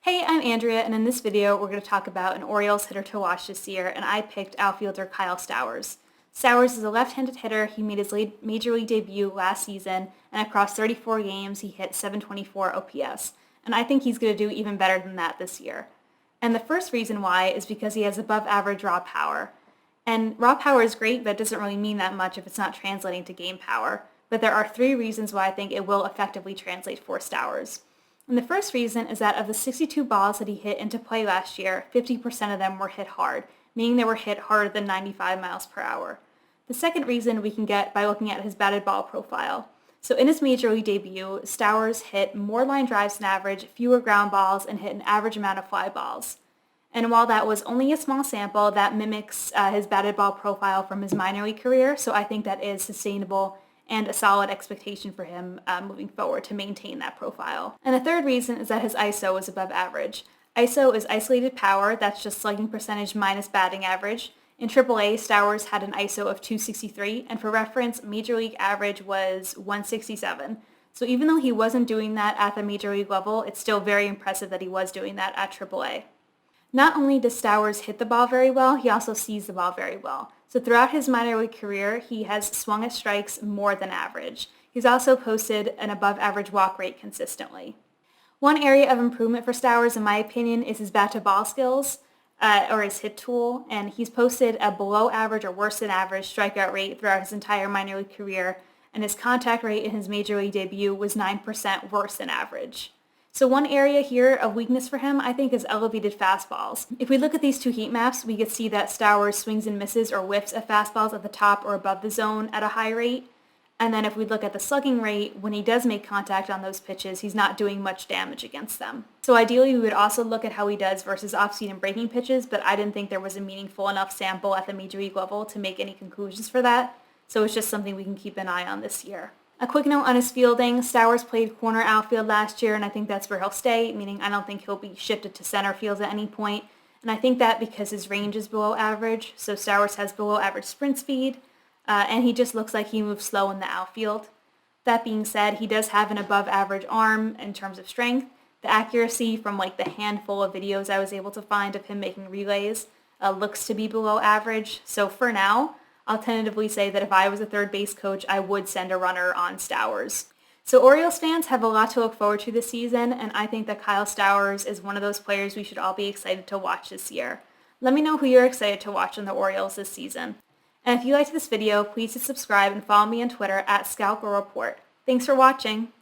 Hey, I'm Andrea, and in this video we're going to talk about an Orioles hitter to watch this year, and I picked outfielder Kyle Stowers. Stowers is a left-handed hitter. He made his major league debut last season, and across 34 games he hit 724 OPS, and I think he's going to do even better than that this year. And the first reason why is because he has above average raw power. And raw power is great, but it doesn't really mean that much if it's not translating to game power. But there are three reasons why I think it will effectively translate for Stowers. And the first reason is that of the 62 balls that he hit into play last year, 50% of them were hit hard, meaning they were hit harder than 95 miles per hour. The second reason we can get by looking at his batted ball profile. So in his major league debut, Stowers hit more line drives than average, fewer ground balls, and hit an average amount of fly balls. And while that was only a small sample, that mimics his batted ball profile from his minor league career, so I think that is sustainable and a solid expectation for him moving forward to maintain that profile. And the third reason is that his ISO is above average. ISO is isolated power, that's just slugging percentage minus batting average. In AAA, Stowers had an ISO of 263, and for reference, Major League average was 167. So even though he wasn't doing that at the Major League level, it's still very impressive that he was doing that at AAA. Not only does Stowers hit the ball very well, he also sees the ball very well. So throughout his minor league career, he has swung at strikes more than average. He's also posted an above average walk rate consistently. One area of improvement for Stowers, in my opinion, is his bat to ball skills, or his hit tool, and he's posted a below average or worse than average strikeout rate throughout his entire minor league career, and his contact rate in his major league debut was 9% worse than average. So one area here of weakness for him, I think, is elevated fastballs. If we look at these two heat maps, we can see that Stowers swings and misses or whiffs at fastballs at the top or above the zone at a high rate. And then if we look at the slugging rate, when he does make contact on those pitches, he's not doing much damage against them. So ideally, we would also look at how he does versus off-speed and breaking pitches, but I didn't think there was a meaningful enough sample at the major league level to make any conclusions for that. So it's just something we can keep an eye on this year. A quick note on his fielding, Stowers played corner outfield last year, and I think that's where he'll stay, meaning I don't think he'll be shifted to center field at any point. And I think that because his range is below average, so Stowers has below average sprint speed, and he just looks like he moves slow in the outfield. That being said, he does have an above average arm in terms of strength. The accuracy from like the handful of videos I was able to find of him making relays looks to be below average. So for now, I'll tentatively say that if I was a third base coach, I would send a runner on Stowers. So Orioles fans have a lot to look forward to this season, and I think that Kyle Stowers is one of those players we should all be excited to watch this year. Let me know who you're excited to watch in the Orioles this season. And if you liked this video, please subscribe and follow me on Twitter at ScoutGirlReport. Thanks for watching.